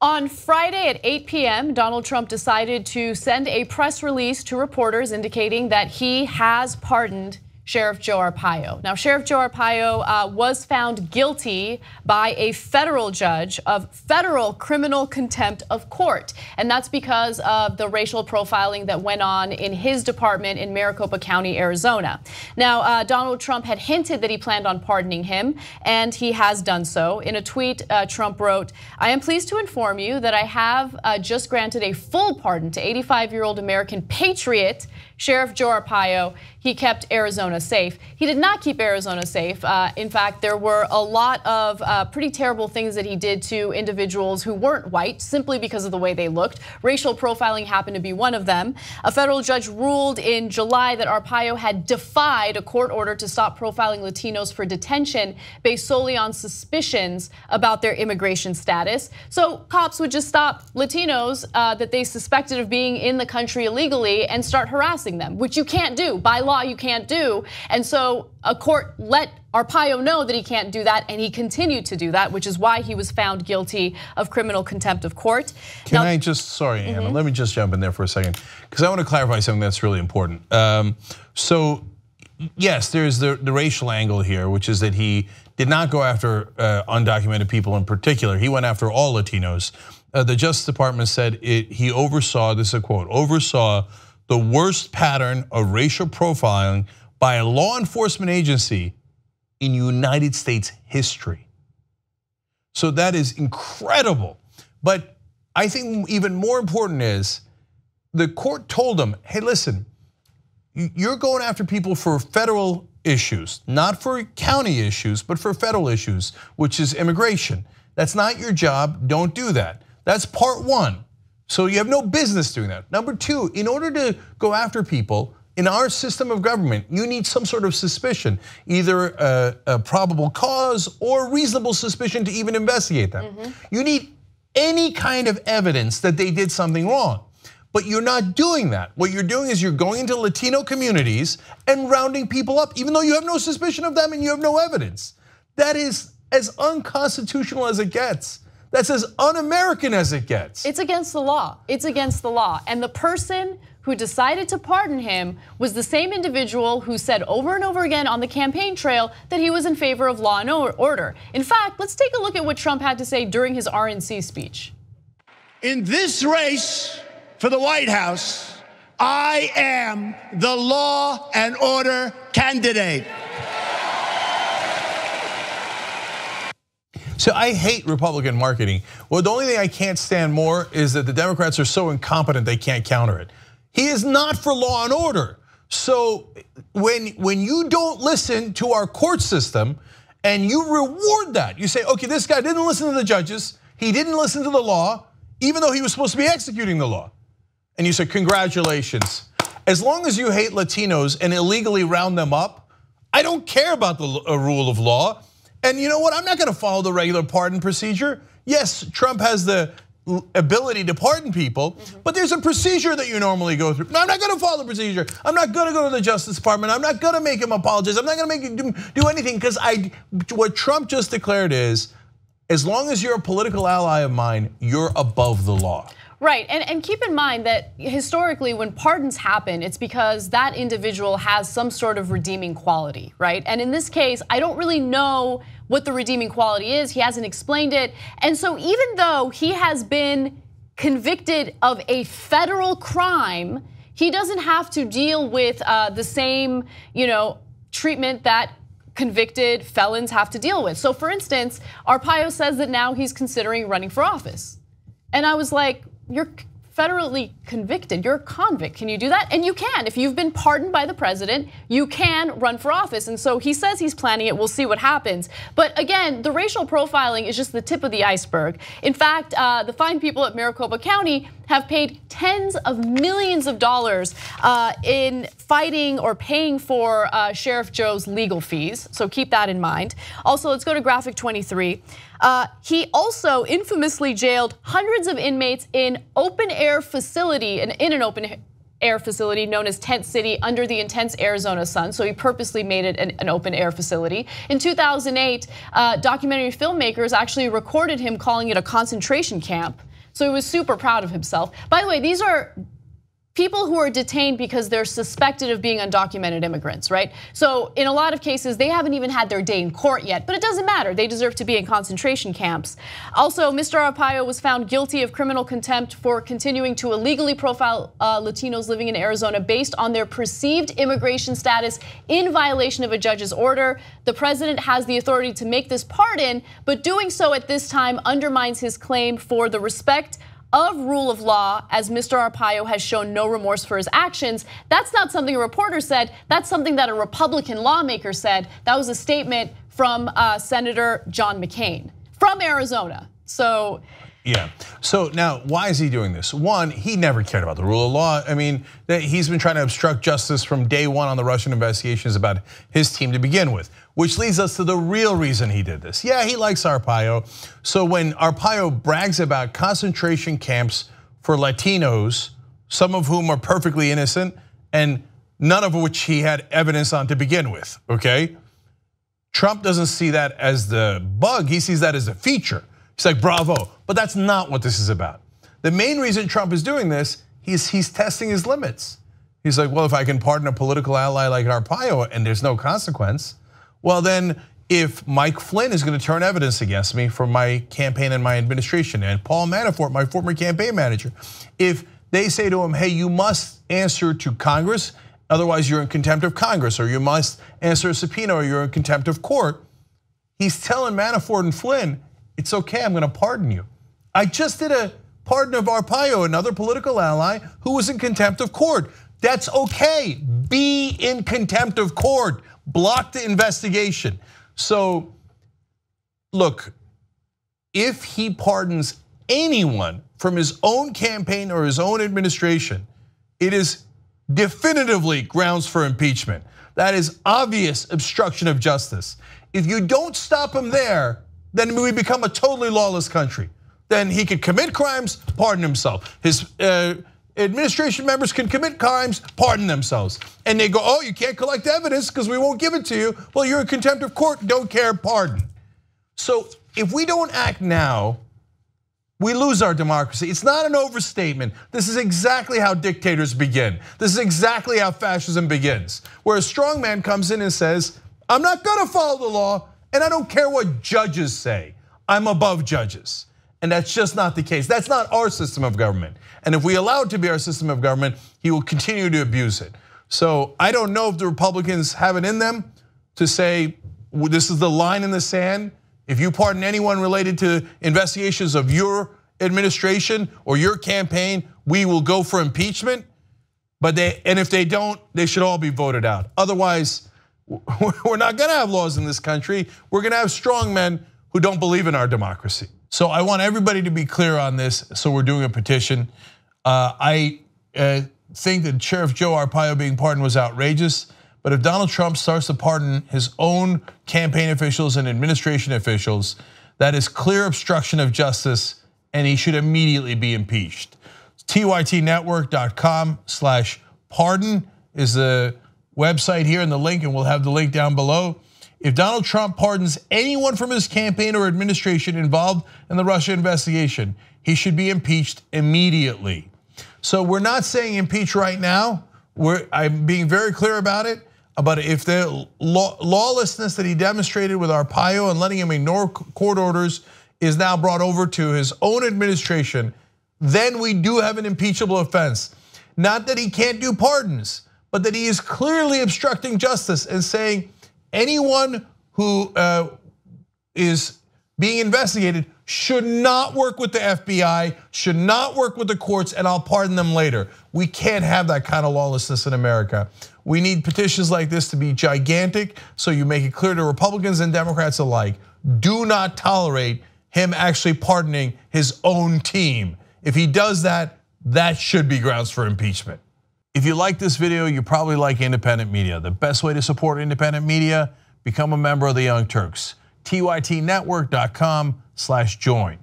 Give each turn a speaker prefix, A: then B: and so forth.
A: On Friday at 8 p.m., Donald Trump decided to send a press release to reporters indicating that he has pardoned Sheriff Joe Arpaio. Now, Sheriff Joe Arpaio was found guilty by a federal judge of federal criminal contempt of court. And that's because of the racial profiling that went on in his department in Maricopa County, Arizona. Now, Donald Trump had hinted that he planned on pardoning him, and he has done so. In a tweet, Trump wrote, "I am pleased to inform you that I have just granted a full pardon to 85-year-old American patriot Sheriff Joe Arpaio. He kept Arizona safe." He did not keep Arizona safe. In fact, there were a lot of pretty terrible things that he did to individuals who weren't white simply because of the way they looked. Racial profiling happened to be one of them. A federal judge ruled in July that Arpaio had defied a court order to stop profiling Latinos for detention based solely on suspicions about their immigration status. So cops would just stop Latinos that they suspected of being in the country illegally and start harassing them, which you can't do. By law, you can't do. And so a court let Arpaio know that he can't do that, and he continued to do that, which is why he was found guilty of criminal contempt of court.
B: Sorry, Anna, let me just jump in there for a second, because I want to clarify something that's really important. So yes, there's the racial angle here, which is that he did not go after undocumented people in particular. He went after all Latinos. The Justice Department said he oversaw, this is a quote, oversaw the worst pattern of racial profiling by a law enforcement agency in United States history. So that is incredible. But I think even more important is the court told him, hey, listen, you're going after people for federal issues, not for county issues, but for federal issues, which is immigration. That's not your job, don't do that. That's part one. So you have no business doing that. Number two, in order to go after people in our system of government, you need some sort of suspicion, either a probable cause or reasonable suspicion to even investigate them. You need any kind of evidence that they did something wrong. But you're not doing that. What you're doing is you're going into Latino communities and rounding people up, even though you have no suspicion of them and you have no evidence. That is as unconstitutional as it gets. That's as un-American as it gets.
A: It's against the law. It's against the law. And the person who decided to pardon him was the same individual who said over and over again on the campaign trail that he was in favor of law and order. In fact, let's take a look at what Trump had to say during his RNC speech.
C: In this race for the White House, I am the law and order candidate.
B: So I hate Republican marketing. Well, the only thing I can't stand more is that the Democrats are so incompetent they can't counter it. He is not for law and order. So when you don't listen to our court system and you reward that, you say, okay, this guy didn't listen to the judges, he didn't listen to the law, even though he was supposed to be executing the law. And you say, congratulations. As long as you hate Latinos and illegally round them up, I don't care about the rule of law. And you know what? I'm not going to follow the regular pardon procedure. Yes, Trump has the ability to pardon people, but there's a procedure that you normally go through. No, I'm not going to follow the procedure. I'm not going to go to the Justice Department. I'm not going to make him apologize. I'm not going to make him do anything, because what Trump just declared is, as long as you're a political ally of mine, you're above the law.
A: Right, and keep in mind that historically when pardons happen, it's because that individual has some sort of redeeming quality, right? And in this case, I don't really know what the redeeming quality is. He hasn't explained it. And so even though he has been convicted of a federal crime, he doesn't have to deal with the same, treatment that convicted felons have to deal with. So for instance, Arpaio says that now he's considering running for office. And I was like, you're federally convicted, you're a convict. Can you do that? And you can. If you've been pardoned by the president, you can run for office. And so he says he's planning it. We'll see what happens. But again, the racial profiling is just the tip of the iceberg. In fact, the fine people at Maricopa County have paid tens of millions of dollars in fighting or paying for Sheriff Joe's legal fees. So keep that in mind. Also, let's go to graphic 23. He also infamously jailed hundreds of inmates in an open air facility known as Tent City under the intense Arizona sun. So he purposely made it an open air facility. In 2008, documentary filmmakers actually recorded him calling it a concentration camp. So he was super proud of himself. By the way, these are people who are detained because they're suspected of being undocumented immigrants, right? So in a lot of cases, they haven't even had their day in court yet, but it doesn't matter. They deserve to be in concentration camps. Also, Mr. Arpaio was found guilty of criminal contempt for continuing to illegally profile Latinos living in Arizona based on their perceived immigration status in violation of a judge's order. The president has the authority to make this pardon, but doing so at this time undermines his claim for the respect of rule of law, as Mr. Arpaio has shown no remorse for his actions. That's not something a reporter said, that's something that a Republican lawmaker said. That was a statement from Senator John McCain from Arizona. So
B: yeah, so now why is he doing this? One, he never cared about the rule of law. I mean, he's been trying to obstruct justice from day one on the Russian investigations about his team to begin with, which leads us to the real reason he did this. Yeah, he likes Arpaio. So when Arpaio brags about concentration camps for Latinos, some of whom are perfectly innocent and none of which he had evidence on to begin with, okay? Trump doesn't see that as the bug, he sees that as a feature. He's like, bravo, but that's not what this is about. The main reason Trump is doing this, he's testing his limits. He's like, well, if I can pardon a political ally like Arpaio and there's no consequence, well then, if Mike Flynn is going to turn evidence against me for my campaign and my administration, and Paul Manafort, my former campaign manager, if they say to him, hey, you must answer to Congress, otherwise you're in contempt of Congress, or you must answer a subpoena or you're in contempt of court, he's telling Manafort and Flynn, it's okay, I'm going to pardon you. I just did a pardon of Arpaio, another political ally who was in contempt of court. That's okay, be in contempt of court. Block the investigation. So look, if he pardons anyone from his own campaign or his own administration, it is definitively grounds for impeachment. That is obvious obstruction of justice. If you don't stop him there, then we become a totally lawless country. Then he could commit crimes, pardon himself. His administration members can commit crimes, pardon themselves. And they go, oh, you can't collect evidence because we won't give it to you. Well, you're in contempt of court, don't care, pardon. So if we don't act now, we lose our democracy. It's not an overstatement. This is exactly how dictators begin. This is exactly how fascism begins. Where a strong man comes in and says, I'm not gonna follow the law, and I don't care what judges say. I'm above judges. And that's just not the case. That's not our system of government. And if we allow it to be our system of government, he will continue to abuse it. So I don't know if the Republicans have it in them to say, this is the line in the sand. If you pardon anyone related to investigations of your administration or your campaign, we will go for impeachment. And if they don't, they should all be voted out. Otherwise, we're not gonna have laws in this country. We're gonna have strong men who don't believe in our democracy. So I want everybody to be clear on this. So we're doing a petition. I think that Sheriff Joe Arpaio being pardoned was outrageous. But if Donald Trump starts to pardon his own campaign officials and administration officials, that is clear obstruction of justice, and he should immediately be impeached. tytnetwork.com/pardon is the website here in the link, and we'll have the link down below. If Donald Trump pardons anyone from his campaign or administration involved in the Russia investigation, he should be impeached immediately. So we're not saying impeach right now. I'm being very clear about it. But if the lawlessness that he demonstrated with Arpaio and letting him ignore court orders is now brought over to his own administration, then we do have an impeachable offense. Not that he can't do pardons, but that he is clearly obstructing justice and saying anyone who is being investigated should not work with the FBI, should not work with the courts, and I'll pardon them later. We can't have that kind of lawlessness in America. We need petitions like this to be gigantic, so you make it clear to Republicans and Democrats alike, do not tolerate him actually pardoning his own team. If he does that, that should be grounds for impeachment. If you like this video, you probably like independent media. The best way to support independent media, become a member of the Young Turks. tytnetwork.com/join.